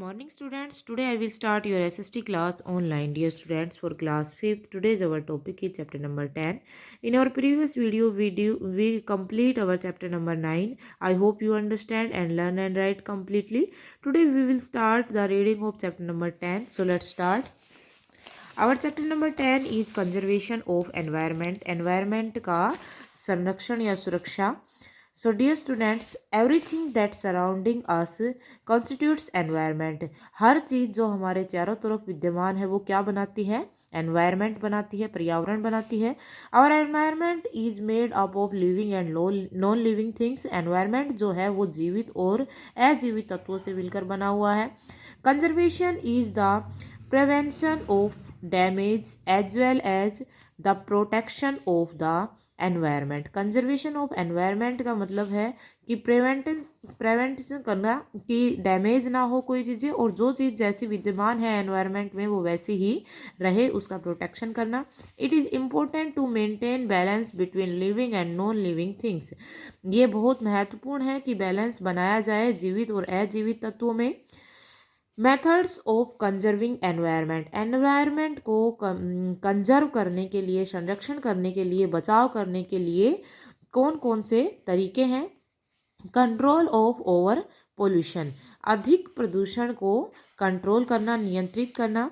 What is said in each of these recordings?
morning, students. Today I will start your SST class online. Dear students, for class 5th, today's our topic is chapter number 10. In our previous video, we complete our chapter number 9. I hope you understand and learn and write completely. Today we will start the reading of chapter number 10. So let's start. Our chapter number 10 is conservation of environment. Environment का संरक्षण या सुरक्षा. So dear students, everything that surrounding us constitutes environment. हर चीज़ जो हमारे चारों तरफ विद्यमान है वो क्या बनाती है? एनवायरनमेंट बनाती है, पर्यावरण बनाती है. और environment is made up of living and non living things. Environment जो है वो जीवित और अजीवित तत्वों से मिलकर बना हुआ है. Conservation is the prevention of damage as well as the protection of the environment. Conservation of environment का मतलब है कि प्रिवेंशन करना कि डैमेज ना हो कोई चीज़ें, और जो चीज़ जैसी विद्यमान है एनवायरनमेंट में वो वैसी ही रहे, उसका प्रोटेक्शन करना. It is important to maintain balance between living and non living things. ये बहुत महत्वपूर्ण है कि बैलेंस बनाया जाए जीवित और अजीवित तत्वों में. Methods of conserving environment. Environment को कंजर्व करने के लिए, संरक्षण करने के लिए, बचाव करने के लिए कौन कौन से तरीके हैं? Control of over pollution. अधिक प्रदूषण को कंट्रोल करना, नियंत्रित करना.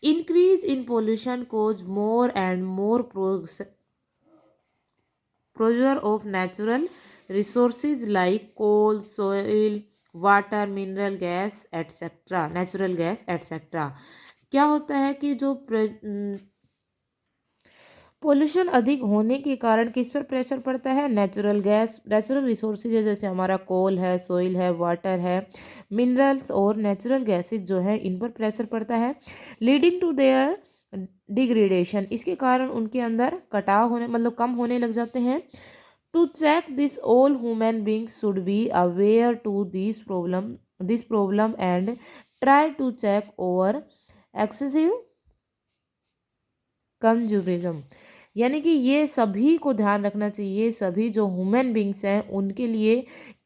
Increase in pollution cause more and more pressure of natural resources like coal, soil, water, mineral gas etcetera, natural gas etcetera. क्या होता है कि जो पोल्यूशन अधिक होने के कारण किस पर प्रेशर पड़ता है? नेचुरल गैस, नेचुरल रिसोर्सेज है, जैसे हमारा कोल है, सोइल है, वाटर है, मिनरल्स और नेचुरल गैसेज जो है इन पर प्रेशर पड़ता है. Leading to their degradation. इसके कारण उनके अंदर कटाव होने, मतलब कम होने लग जाते हैं. To check this, all human beings should be aware to this problem and try to check over excessive consumerism. यानी कि ये सभी को ध्यान रखना चाहिए, सभी जो ह्यूमन बींग्स हैं उनके लिए,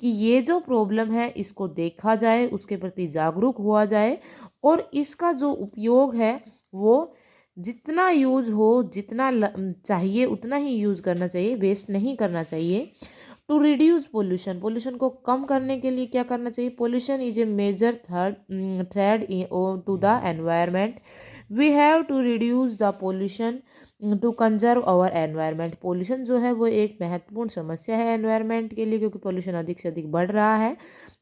कि ये जो प्रॉब्लम है इसको देखा जाए, उसके प्रति जागरूक हुआ जाए, और इसका जो उपयोग है वो जितना यूज हो, जितना चाहिए उतना ही यूज करना चाहिए, वेस्ट नहीं करना चाहिए. To reduce pollution. पोल्यूशन को कम करने के लिए क्या करना चाहिए? Pollution is a major threat to the environment. We have to reduce the pollution to conserve our environment. Pollution जो है वो एक महत्वपूर्ण समस्या है एनवायरनमेंट के लिए, क्योंकि पोल्यूशन अधिक से अधिक बढ़ रहा है,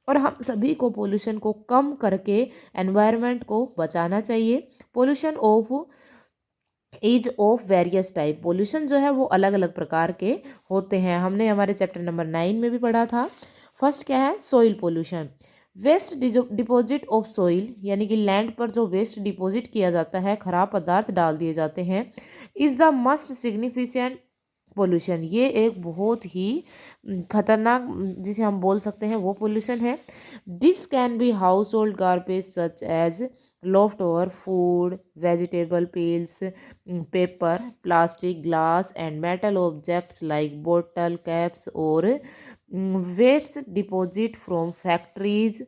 और हम सभी को पोल्यूशन को कम करके एनवायरनमेंट को बचाना चाहिए. Pollution of is of various type. Pollution जो है वो अलग अलग प्रकार के होते हैं. हमने हमारे चैप्टर नंबर 9 में भी पढ़ा था. फर्स्ट क्या है? Soil pollution. Waste deposit of soil, यानी कि लैंड पर जो वेस्ट डिपॉजिट किया जाता है, खराब पदार्थ डाल दिए जाते हैं, is the must significant pollution. ये एक बहुत ही खतरनाक, जिसे हम बोल सकते हैं, वो पोल्यूशन है. This can be house hold garbage such as left over food, vegetable peels, paper, plastic, glass and metal objects like बोतल कैप्स, और waste deposit from factories,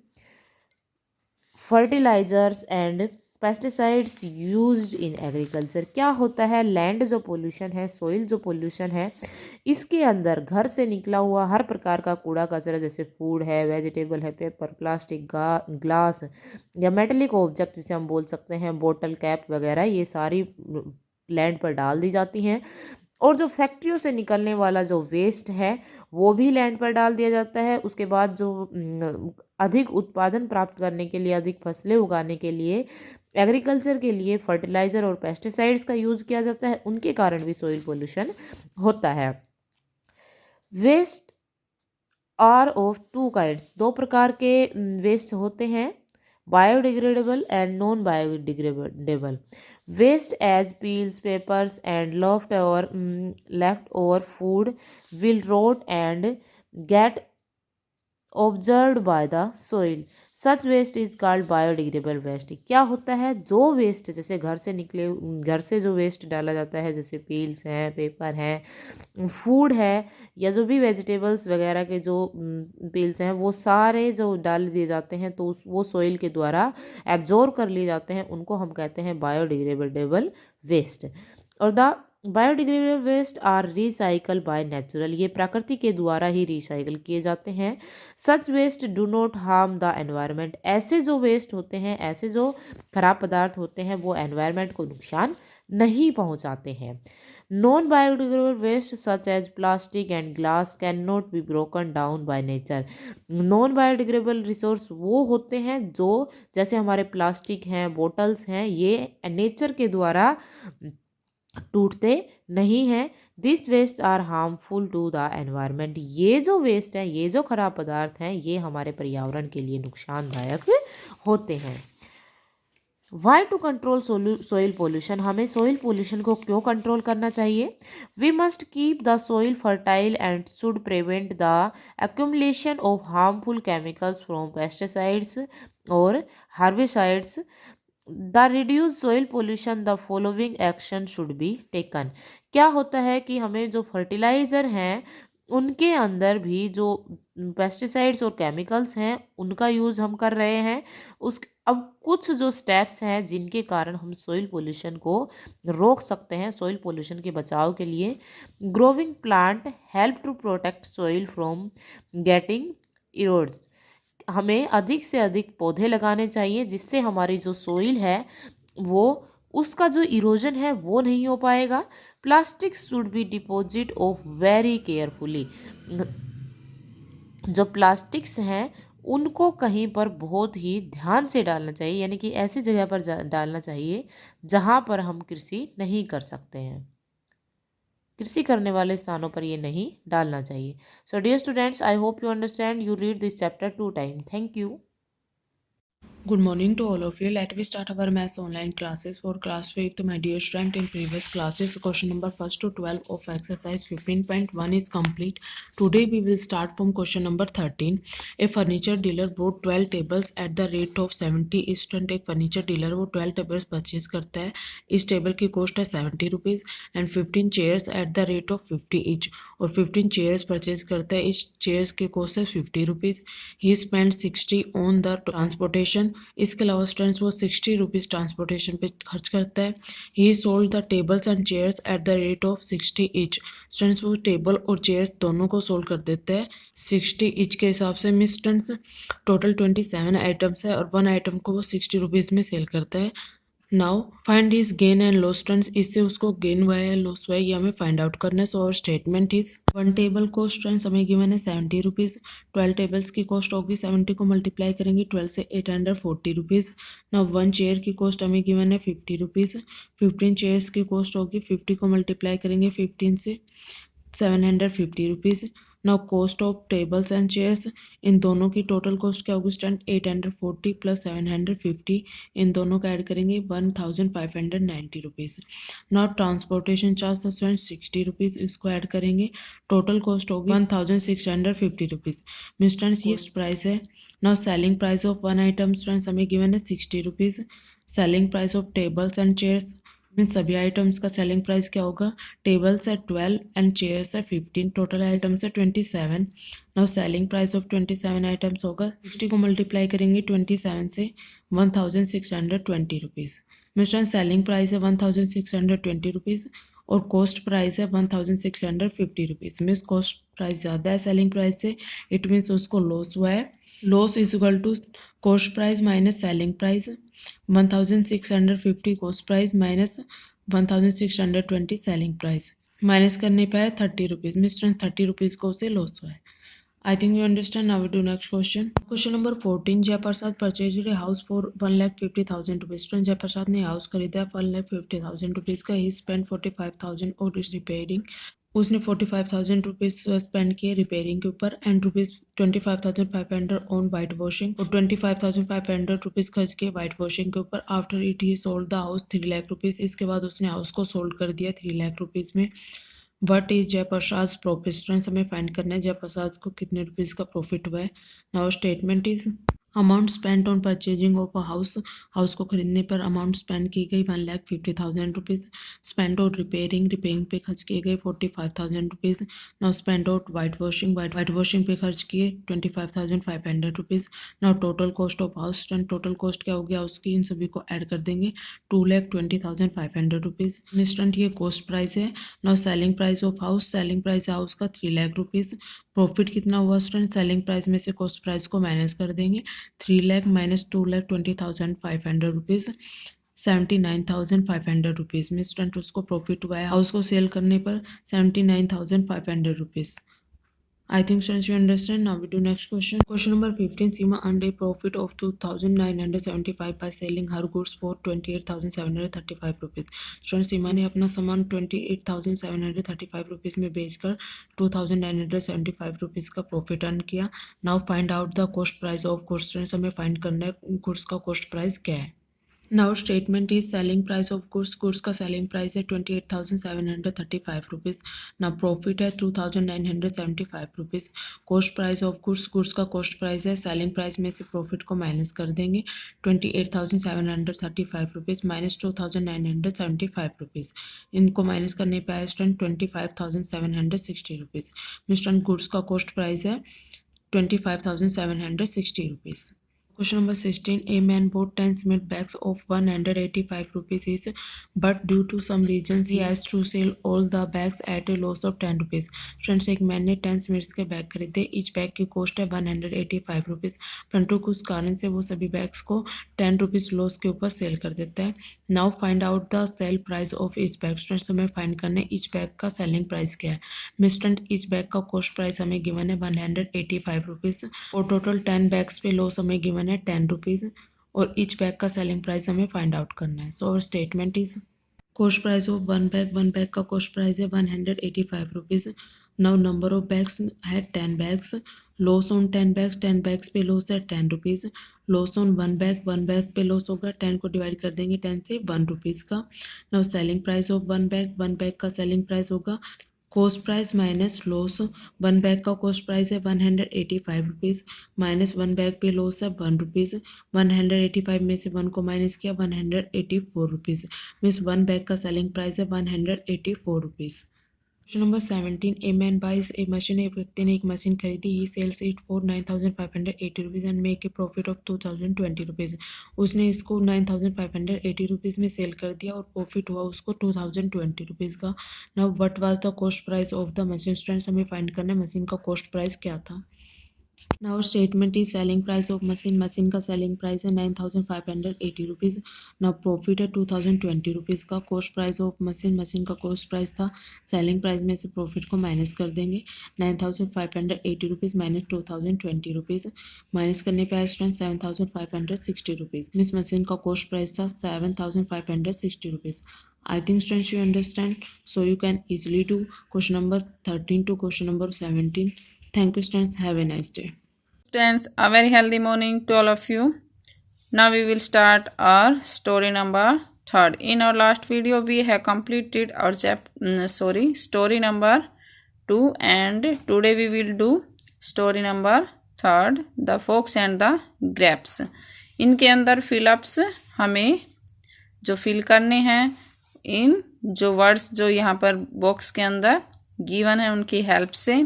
fertilizers and pesticides used in agriculture. क्या होता है? Land जो pollution है, soil जो pollution है, इसके अंदर घर से निकला हुआ हर प्रकार का कूड़ा कचरा, जैसे फूड है, वेजिटेबल है, पेपर, प्लास्टिक, ग्लास या मेटेलिक ऑब्जेक्ट जिसे हम बोल सकते हैं, बोतल कैप वगैरह, ये सारी लैंड पर डाल दी जाती हैं. और जो फैक्ट्रियों से निकलने वाला जो वेस्ट है वो भी लैंड पर डाल दिया जाता है. उसके बाद जो अधिक उत्पादन प्राप्त करने के लिए, अधिक फसलें उगाने के लिए, एग्रीकल्चर के लिए फर्टिलाइज़र और पेस्टिसाइड्स का यूज़ किया जाता है, उनके कारण भी सॉइल पोल्यूशन होता है. Waste are of two kinds. दो प्रकार के वेस्ट होते हैं, biodegradable and non biodegradable. Waste as peels, papers and left over food will rot and get absorbed by the soil. Such waste is called biodegradable waste. क्या होता है, जो waste जैसे घर से जो वेस्ट डाला जाता है, जैसे पील्स हैं, पेपर हैं, फूड है, या जो भी वेजिटेबल्स वगैरह के जो पील्स हैं, वो सारे जो डाल दिए जाते हैं तो वो सॉइल के द्वारा एब्जॉर्ब कर लिए जाते हैं, उनको हम कहते हैं बायोडिग्रेडेबल वेस्ट। और the biodegradable waste are recycle by natural, ये प्रकृति के द्वारा ही रिसाइकल किए जाते हैं। Such waste do not harm the environment, ऐसे जो वेस्ट होते हैं, ऐसे जो खराब पदार्थ होते हैं, वो एनवायरनमेंट को नुकसान नहीं पहुंचाते हैं। Non biodegradable waste such as plastic and glass can not be broken down by nature. Non biodegradable resource वो होते हैं जो, जैसे हमारे प्लास्टिक हैं, बोटल्स हैं, ये नेचर के द्वारा टूटते नहीं हैं। This waste are harmful to the environment, ये जो वेस्ट है, ये जो खराब पदार्थ हैं, ये हमारे पर्यावरण के लिए नुकसानदायक होते हैं। Why to control soil pollution, हमें सोइल पोल्यूशन को क्यों कंट्रोल करना चाहिए? We must keep the soil fertile and should prevent the accumulation of harmful chemicals from pesticides और herbicides. The reduce soil pollution the following action should be taken. क्या होता है कि हमें जो फर्टिलाइज़र हैं, उनके अंदर भी जो पेस्टिसाइड्स और केमिकल्स हैं, उनका यूज़ हम कर रहे हैं। उस अब कुछ जो स्टेप्स हैं जिनके कारण हम सोइल पोल्यूशन को रोक सकते हैं, सोइल पोल्यूशन के बचाव के लिए। Growing plant help to protect soil from getting erodes, हमें अधिक से अधिक पौधे लगाने चाहिए, जिससे हमारी जो सोइल है वो, उसका जो इरोजन है वो नहीं हो पाएगा। Plastic should be deposit of very carefully, जो प्लास्टिक्स हैं उनको कहीं पर बहुत ही ध्यान से डालना चाहिए, यानी कि ऐसी जगह पर डालना चाहिए जहाँ पर हम कृषि नहीं कर सकते हैं, कृषि करने वाले स्थानों पर ये नहीं डालना चाहिए। So dear students, I hope you understand, you read this chapter 2 time. Thank you. Good morning to all of you. Let me start our maths online classes for class 5th. My dear student, in previous classes, question number 1 to 12 of exercise 15.1 is complete. Today we will start from question number 13. A furniture dealer bought 12 tables at the rate of 70. Student, एक furniture dealer वो 12 tables purchase करता है. इस table की cost है 70 rupees and 15 chairs at the rate of 50 each. और 15 chairs purchase करता है. इस chairs की cost है 50 rupees. He spent 60 on the transportation. इसके अलावा स्टूडेंट्स वो 60 रुपीज़ ट्रांसपोर्टेशन पे खर्च करता है. ही sold the tables and chairs at the rate of 60 each. Students वो टेबल और चेयर्स दोनों को सोल्ड कर देता है 60 ईच के हिसाब से. मिस स्टूडेंट्स टोटल 27 आइटम्स है और 1 आइटम को वो 60 रुपीज़ में सेल करता है. Now find his gain and loss. Students इससे उसको गेन हुआ है या लॉस हुआ है ये हमें फाइंड आउट करना है. सो और स्टेटमेंट इज 1 टेबल को स्टूडेंट्स हमें गिवन है 70 रुपीज़. 12 टेबल्स की कॉस्ट होगी 70 को मल्टीप्लाई करेंगे 12 से 840 रुपीज़. नाउ 1 चेयर की कॉस्ट हमें गिवन है 50 रुपीज़. 15 चेयर्स की कॉस्ट होगी 50 को मल्टीप्लाई करेंगे 15 से 750 rupees. Now cost of tables and chairs, इन दोनों की टोटल कॉस्ट क्या होगी स्टूडेंट 840 प्लस 750, इन दोनों का ऐड करेंगे 1590 rupees. Now transportation charge student 60 rupees, इसको ऐड करेंगे टोटल कॉस्ट होगी 1650 रुपीज़. स्टूडेंट्स ये प्राइस है. Now selling price of 1 item students हमें गिवन है 60 rupees. Selling price of tables and chairs, इन सभी आइटम्स का सेलिंग प्राइस क्या होगा, टेबल्स है 12 एंड चेयर्स है 15, टोटल आइटम्स है 27. Now selling price of 27 items होगा 60 को मल्टीप्लाई करेंगे 27 से 1620 रुपीज़. मिस्टर सेलिंग प्राइस है 1620 रुपीज़ और कॉस्ट प्राइस है 1650 रुपीज़. मीन्स कॉस्ट प्राइस ज़्यादा है सेलिंग प्राइस से, इट मीन्स उसको लॉस हुआ है. Loss is equal to cost price minus selling price. 1650 cost price minus 1620 selling price. Minus करने पे है 30 रुपीज़. मिस्टर 30 रुपीज़ को उसे लॉस हुआ है. I think you understand. Now we do next question. Question number 14. Jayprasad purchased a house for 1,50,000 rupees. Student Jayaprasad ने house खरीदा 1,50,000 rupees का. He spent 45,000 on its repairing. उसने 45,000 रुपीज़ स्पेंड किए repairing के ऊपर and rupees 25,500 on white washing और 25,500 rupees खर्च किए वाइट वॉशिंग के ऊपर. After it he sold the house 3 lakh rupees. इसके बाद उसने हाउस को सोल्ड कर दिया 3 लाख रुपीज़ में. What is Jayaprasad profit. Students हमें फाइंड करना है जयप्रसाद को कितने रुपीज़ का प्रॉफिट हुआ है. Now statement is amount spent on purchasing of a house, house को खरीदने पर अमाउंट स्पेंड की गई 1,50,000 rupees. Spend on repairing, repairing पे खर्च किए गए 45,000 rupees. Now spend out white washing, white washing पे खर्च किए 25,500 rupees. Now total cost of house, total cost क्या हो गया उसकी, इन सभी को ऐड कर देंगे 2,20,500 रुपीज़। मिस्टेंट ये कॉस्ट प्राइस है। Now selling price of house, selling price house का 3 लाख रुपीज़। प्रॉफिट कितना हुआ स्टूडेंट, सेलिंग प्राइस में से कॉस्ट प्राइस को माइनस कर देंगे 3 लाख माइनस 2,20,500 रुपीज़ 79,500 रुपीज़ में स्टूडेंट उसको प्रॉफिट हुआ है हाउस को सेल करने पर 79,500 rupees. I think students you understand. Now we do next question. Question number 15. Seema earned a profit of 2,975 by selling her goods for 28,735 rupees. Student सीमा ने अपना सामान 28,735 रुपीज़ में बेचकर 2,975 रुपीज़ का प्रॉफिट अर्न किया. Now find out the cost price of goods. Students हमें find करना है गुड्स का कॉस्ट प्राइस क्या है. Now statement is selling price of goods, goods का selling price है 28,735 रुपीज़. ना profit है 2,975 rupees. cost price of goods, goods का cost price है selling price में से profit को माइनस कर देंगे 28,735 रुपीज़ माइनस 2,975 रुपीज़. इनको माइनस करने पे आया स्टूडेंट 25,760 रुपीज़. स्टूडेंट गुड्स का cost price है 25,760 rupees. Question number 16. A man bought 10 cement bags of 185 rupees each, but due to some reasons he has to sell all the bags at a loss of 10 rupees. Friends एक man ने 10 cements के bag खरीदे. Each bag की cost है 185 rupees. परंतु कुछ कारण से वो सभी बैग्स को 10 रुपीज़ लॉस के ऊपर सेल कर देता है. Now find out the sale price of each bag. Friends हमें फाइंड करना है ईच बैग का सेलिंग प्राइस क्या है. मिस्टेंट ईच बैग का कॉस्ट प्राइस हमें गिवन है 185 रुपीज़ और टोटल 10 बैग्स पे लॉस हमें गिवन है 10 रुपीज़ और ईच बैग का सेलिंग प्राइस हमें फाइंड आउट करना है. So our statement is cost price of one bag का कॉस्ट प्राइस है 185 rupees. Now number of bags है 10 बैग्स. लॉस ऑन 10 बैग्स पे लॉस है 10 rupees. Loss on one bag पे लॉस होगा 10 को डिवाइड कर देंगे 10 से 1 रुपीज़ का. Now selling price of one bag का सेलिंग प्राइस होगा cost price minus loss. One bag का कॉस्ट प्राइस है 185 रुपीज़ माइनस वन बैग पे लॉस है 1 रुपीज़. 185 में से 1 को माइनस किया 184 रुपीज़. मीन्स वन बैग का सेलिंग प्राइस है 184 rupees. Question number 17. A man buys a machine. एक व्यक्ति ने एक मशीन खरीदी. He sells it for 9,580 rupees and make a profit of 2,020 rupees. उसने इसको 9,580 रुपीज़ में सेल कर दिया और प्रॉफिट हुआ उसको 2,020 रुपीज़ का. Now what was the cost price of the machine. Students हमें फाइंड करना है मशीन का कॉस्ट प्राइस क्या था. Now statement is selling price of machine. Machine का सेलिंग प्राइस है 9,580 रुपीज़. नाउ प्रॉफिट है 2,020 रुपीज़ का. Cost price of machine, machine का कॉस्ट प्राइस था. सेलिंग प्राइस में से प्रॉफिट को माइनस कर देंगे 9,580 रुपीज़ माइनस 2,020 रुपीज़. माइनस करने पे आया स्टूडेंट 7,560 रुपीज़. मिस मशीन का कॉस्ट प्राइस था 7,560 rupees. I think students you understand, so you can easily do question number 13 to question number 17. Thank you students, have a nice day. Students, a very healthy morning to all of you. Now we will start our story number 3rd. In our last video we have completed our story number 2 and today we will do story number 3rd, the fox and the grapes. इनके अंदर fill-ups हमें जो fill करने हैं इन जो words जो यहाँ पर बॉक्स के अंदर गिवन है उनकी हेल्प से.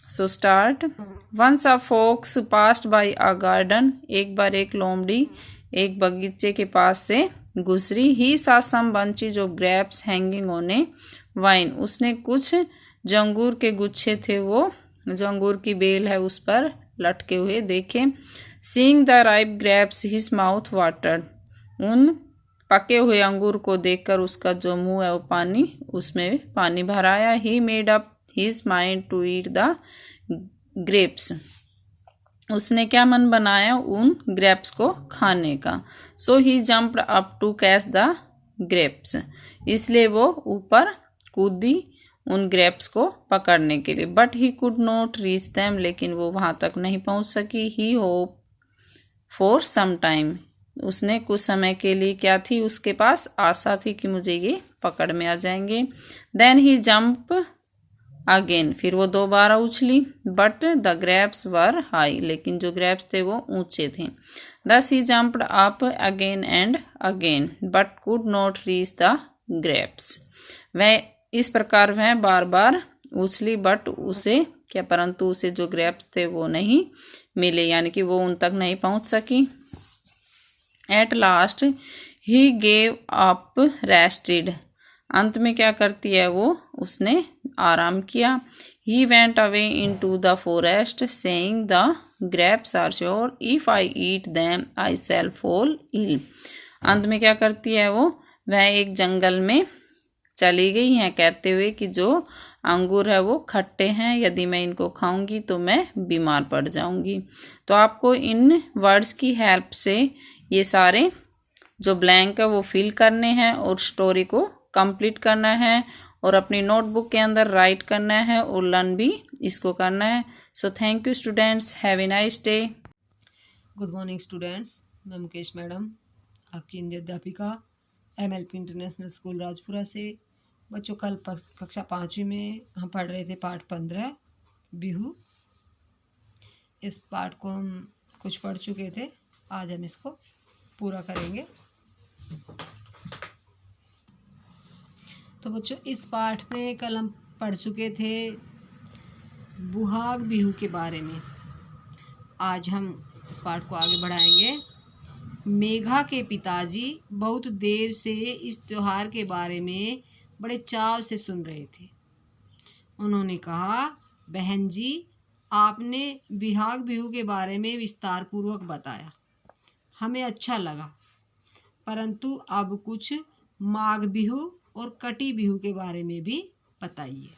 So start. Once a fox passed by a garden. एक बार एक लोमड़ी एक बगीचे के पास से गुजरी. He saw some bunches of grapes hanging on a vine. उसने कुछ जो अंगूर के गुच्छे थे वो जो अंगूर की बेल है उस पर लटके हुए देखे. Seeing the ripe grapes his mouth watered. उन पके हुए अंगूर को देखकर उसका जो मुंह है वो उसमें पानी भर आया. He made up his mind to eat the grapes. उसने क्या मन बनाया उन ग्रेप्स को खाने का. So he jumped up to catch the grapes. इसलिए वो ऊपर कूदी उन ग्रेप्स को पकड़ने के लिए. But he could not reach them. लेकिन वो वहाँ तक नहीं पहुँच सकी. ही होप फॉर सम टाइम. उसने कुछ समय के लिए क्या थी उसके पास आशा थी कि मुझे ये पकड़ में आ जाएंगे. देन ही जंप अगेन, फिर वो दोबारा उछली, but the grapes were high, लेकिन जो ग्रेप्स थे वो ऊंचे थे। Thus he jumped up again and again but could not reach the grapes. वह इस प्रकार वह बार बार उछली, बट उसे क्या, परंतु उसे जो ग्रेप्स थे वो नहीं मिले, यानी कि वो उन तक नहीं पहुंच सकी। At last he gave up rested, अंत में क्या करती है वो, उसने आराम किया। He went away in to the forest saying the grapes are sour, if I eat them I shall fall ill. अंत में क्या करती है वो, वह एक जंगल में चली गई हैं कहते हुए कि जो अंगूर है वो खट्टे हैं, यदि मैं इनको खाऊंगी तो मैं बीमार पड़ जाऊंगी। तो आपको इन वर्ड्स की हेल्प से ये सारे जो ब्लैंक है वो फिल करने हैं और स्टोरी को कंप्लीट करना है और अपनी नोटबुक के अंदर राइट करना है और लर्न भी इसको करना है। So thank you students, have a nice day. Good morning students, मैं मुकेश मैडम, आपकी हिंदी अध्यापिका MLP इंटरनेशनल स्कूल राजपुरा से। बच्चों, कल कक्षा 5वीं में हम पढ़ रहे थे पाठ 15 बिहू। इस पाठ को हम कुछ पढ़ चुके थे, आज हम इसको पूरा करेंगे। तो बच्चों, इस पाठ में कल हम पढ़ चुके थे बुहाग बिहू के बारे में। आज हम इस पाठ को आगे बढ़ाएंगे। मेघा के पिताजी बहुत देर से इस त्योहार के बारे में बड़े चाव से सुन रहे थे। उन्होंने कहा, बहन जी, आपने बिहाग बिहू के बारे में विस्तार पूर्वक बताया, हमें अच्छा लगा, परंतु अब कुछ माघ बिहू और कटी बिहू के बारे में भी बताइए।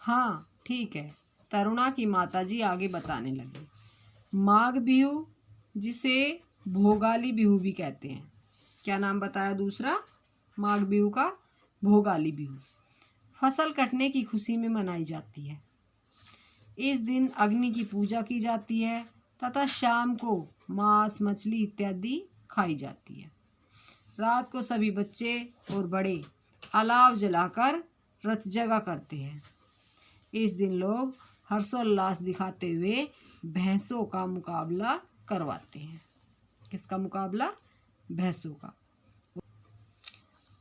हाँ ठीक है, तरुणा की माताजी आगे बताने लगी। माघ बिहू, जिसे भोगाली बिहू भी कहते हैं। क्या नाम बताया दूसरा? माघ बिहू का भोगाली बिहू। फसल कटने की खुशी में मनाई जाती है। इस दिन अग्नि की पूजा की जाती है तथा शाम को मांस, मछली इत्यादि खाई जाती है। रात को सभी बच्चे और बड़े अलाव जलाकर रथ जगा करते हैं। इस दिन लोग हर्षोल्लास दिखाते हुए भैंसों का मुकाबला करवाते हैं। किसका मुकाबला? भैंसों का।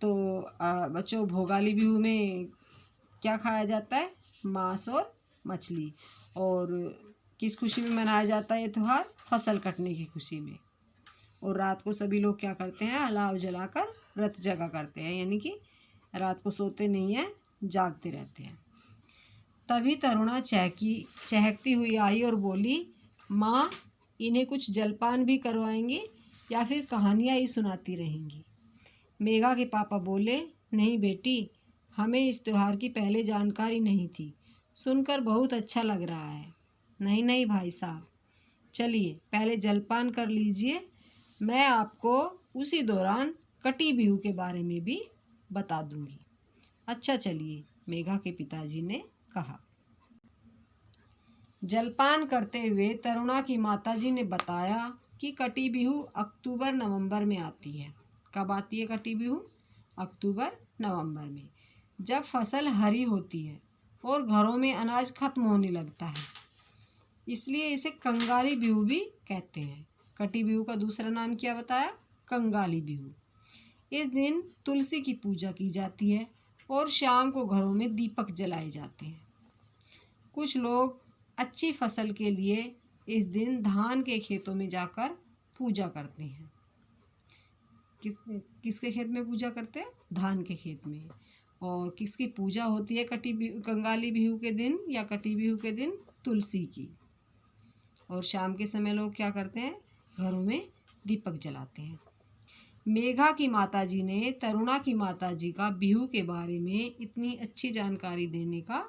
तो बच्चों, भोगाली बिहू में क्या खाया जाता है? मांस और मछली। और किस खुशी में मनाया जाता है ये त्यौहार? फसल कटने की खुशी में। और रात को सभी लोग क्या करते हैं? अलाव जलाकर रथ जगा करते हैं, यानी कि रात को सोते नहीं हैं, जागते रहते हैं। तभी तरुणा चहकती हुई आई और बोली, माँ, इन्हें कुछ जलपान भी करवाएंगे या फिर कहानियाँ ही सुनाती रहेंगी? मेघा के पापा बोले, नहीं बेटी, हमें इस त्यौहार की पहले जानकारी नहीं थी, सुनकर बहुत अच्छा लग रहा है। नहीं नहीं भाई साहब, चलिए पहले जलपान कर लीजिए, मैं आपको उसी दौरान कटी बिहू के बारे में भी बता दूंगी। अच्छा चलिए, मेघा के पिताजी ने कहा। जलपान करते हुए तरुणा की माताजी ने बताया कि कटी बिहू अक्टूबर नवंबर में आती है। कब आती है कटी बिहू? अक्टूबर नवंबर में, जब फसल हरी होती है और घरों में अनाज खत्म होने लगता है, इसलिए इसे कंगाली बिहू भी कहते हैं। कटी बिहू का दूसरा नाम क्या बताया? कंगाली बिहू। इस दिन तुलसी की पूजा की जाती है और शाम को घरों में दीपक जलाए जाते हैं। कुछ लोग अच्छी फसल के लिए इस दिन धान के खेतों में जाकर पूजा करते हैं। किसके खेत में पूजा करते हैं? धान के खेत में। और किसकी पूजा होती है कंगाली बिहू के दिन या कटी बिहू के दिन? तुलसी की। और शाम के समय लोग क्या करते हैं? घरों में दीपक जलाते हैं। मेघा की माताजी ने तरुणा की माताजी का बिहू के बारे में इतनी अच्छी जानकारी देने का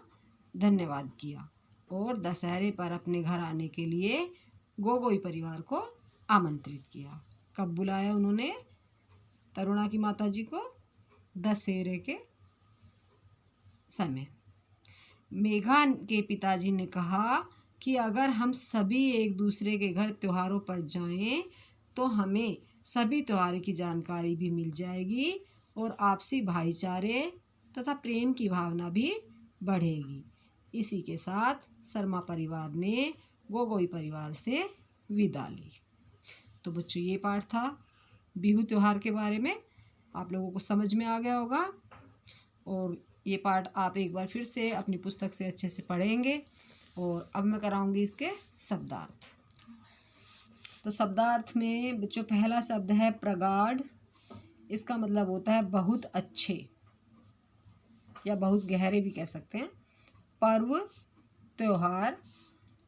धन्यवाद किया और दशहरे पर अपने घर आने के लिए गोगोई परिवार को आमंत्रित किया। कब बुलाया उन्होंने तरुणा की माताजी को? दशहरे के समय। मेघा के पिताजी ने कहा कि अगर हम सभी एक दूसरे के घर त्योहारों पर जाएं तो हमें सभी त्योहारों की जानकारी भी मिल जाएगी और आपसी भाईचारे तथा प्रेम की भावना भी बढ़ेगी। इसी के साथ शर्मा परिवार ने गोगोई परिवार से विदा ली। तो बच्चों ये पाठ था बिहू त्योहार के बारे में, आप लोगों को समझ में आ गया होगा। और ये पाठ आप एक बार फिर से अपनी पुस्तक से अच्छे से पढ़ेंगे। और अब मैं कराऊंगी इसके शब्दार्थ। तो शब्दार्थ में बच्चों पहला शब्द है प्रगाढ़। इसका मतलब होता है बहुत अच्छे या बहुत गहरे भी कह सकते हैं। पर्व, त्योहार,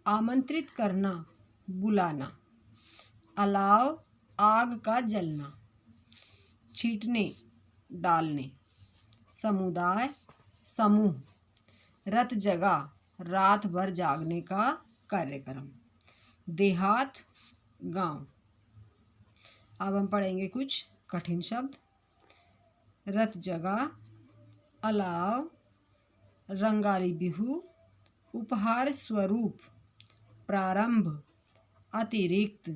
आमंत्रित करना, बुलाना। अलाव, आग का जलना। छींटने, डालने। समुदाय, समूह। रत जगह, रात भर जागने का कार्यक्रम। देहात, गांव। अब हम पढ़ेंगे कुछ कठिन शब्द। रत जगह, अलाव, रंगाली बिहू, उपहार स्वरूप, प्रारंभ, अतिरिक्त,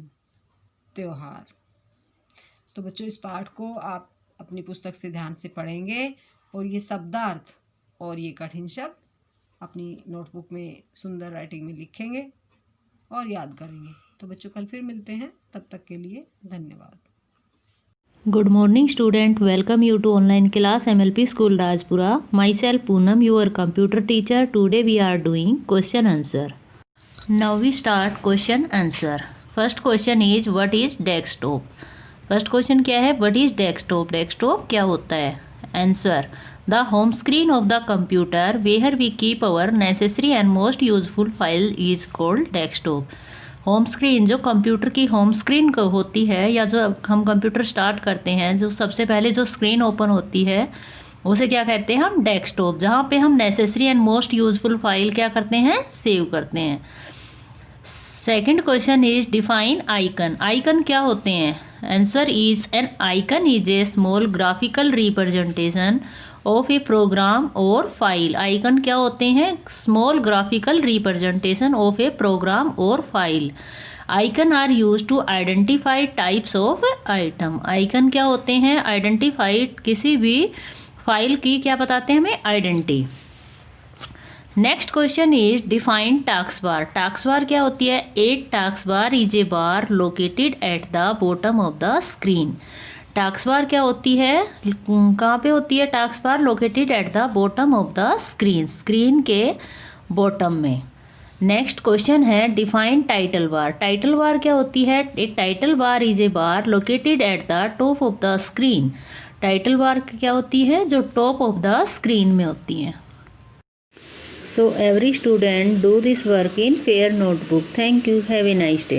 त्योहार। तो बच्चों इस पाठ को आप अपनी पुस्तक से ध्यान से पढ़ेंगे और ये शब्दार्थ और ये कठिन शब्द अपनी नोटबुक में सुंदर राइटिंग में लिखेंगे और याद करेंगे। तो बच्चों कल फिर मिलते हैं, तब तक के लिए धन्यवाद। Good morning student, welcome you to online class MLP School Rajpura. Myself Poonam, your computer teacher. Today we are doing question answer. Now we start question answer. First question is what is desktop? First question क्या है? What is desktop? Desktop क्या होता है? Answer: the home screen of the computer where we keep our necessary and most useful file is called desktop. Home screen, जो computer की home screen होती है या जो हम कंप्यूटर स्टार्ट करते हैं, जो सबसे पहले जो स्क्रीन ओपन होती है उसे क्या कहते हैं हम? डेस्कटॉप। जहाँ पे हम necessary and most useful file क्या करते हैं? सेव करते हैं। Second question is define icon. Icon क्या होते हैं? Answer is an icon is a small graphical representation of a program और फाइल। आइकन क्या होते हैं? Small graphical representation of a program और file. Icons are used to identify types of item. Icon क्या होते हैं? आइडेंटिफाइड, किसी भी फाइल की क्या बताते हैं हमें? Identity. Next question is define task bar. Task bar क्या होती है? A task bar is a bar located at the bottom of the screen. Task bar क्या होती है? कहाँ पे होती है task bar? Located at the bottom of the screen, screen के बॉटम में। नेक्स्ट क्वेश्चन है define title bar. Title bar क्या होती है? A title bar is a bar located at the top of the screen. Title bar क्या होती है? जो टॉप ऑफ द स्क्रीन में होती है। So every student do this work in fair notebook. Thank you. Have a nice day.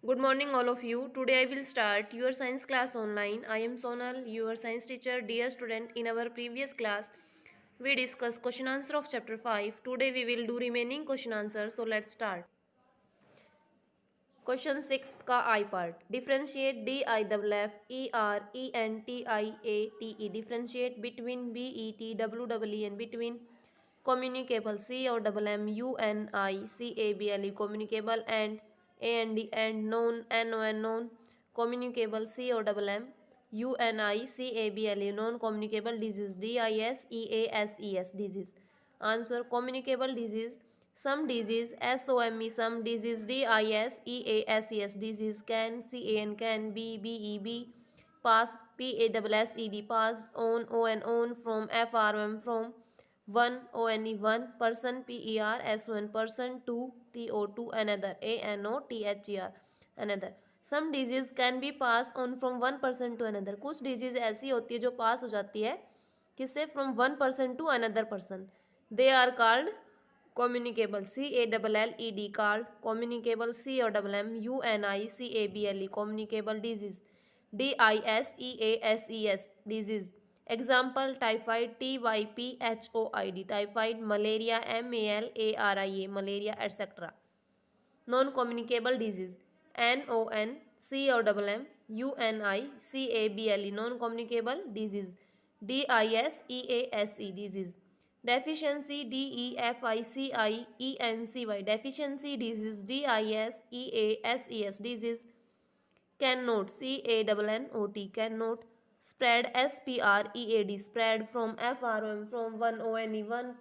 Good morning all of you. Today I will start your science class online. I am Sonal, your science teacher. Dear student, in our previous class we discussed question answer of chapter 5. Today we will do remaining question answer. So let's start. Question 6 का I part. Differentiate DIFF, differentiate between BETWEE and between communicable COMMUNICABLE communicable and AND and known NON communicable COMMUNICABLE non communicable disease DISEASES disease. Answer: communicable disease. Some disease SOME, some disease DISEASES disease can can be passed PASSED passed on from FRM from one ONE one person PERSON person two TO2 another ANOTHER another. Some disease can be passed on from one person to another. कुछ disease ऐसी होती है जो पास हो जाती है किससे? from one person to another person. They are called communicable CALLED called communicable COMMUNICABLE communicable disease DISEASES disease. Example: typhoid TYPHOID typhoid, malaria MALARIA malaria, etc. Non communicable disease NONCOMMUNICABLE non communicable disease DISEASE disease. Deficiency DEFICIENCY deficiency disease DISEASES disease. Cannot CANNOT cannot. Spread SPREAD spread from FROM from one ONE one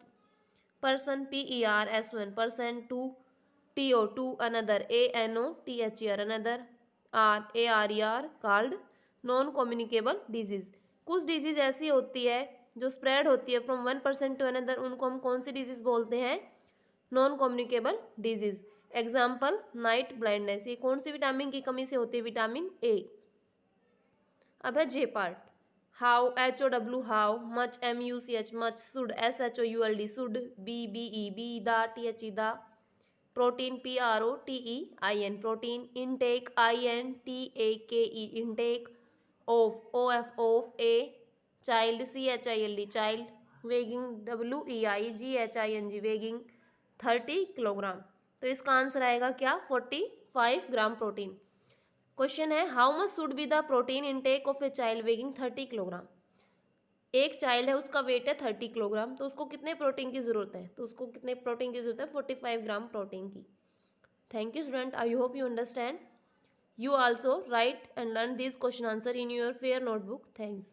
person PERS1, person 2 TO2, another ANOTHER, another RARER, called non communicable disease. कुछ disease ऐसी होती है जो spread होती है from one person to another, उनको हम कौन सी डिजीज़ बोलते हैं? Non communicable disease. Example night blindness, ये कौन सी विटामिन की कमी से होती है? Vitamin A. अब है J part, how HOW how, much MUCH much, should SHOULD should, BE the, THE the, protein PROTEIN protein, intake INTAKE intake, of A, child CHILD child, weighing WEIGHING weighing 30 kilogram. तो इसका answer आएगा क्या? 45 gram protein. Question है how much should be the protein intake of a child weighing 30 kilogram. एक child है, उसका wait है 30 kilogram, तो उसको कितने प्रोटीन की ज़रूरत है? तो उसको कितने प्रोटीन की ज़रूरत है? 45 ग्राम प्रोटीन की। Thank you student, I hope you understand. You also write and learn these question answer in your fair notebook. Thanks.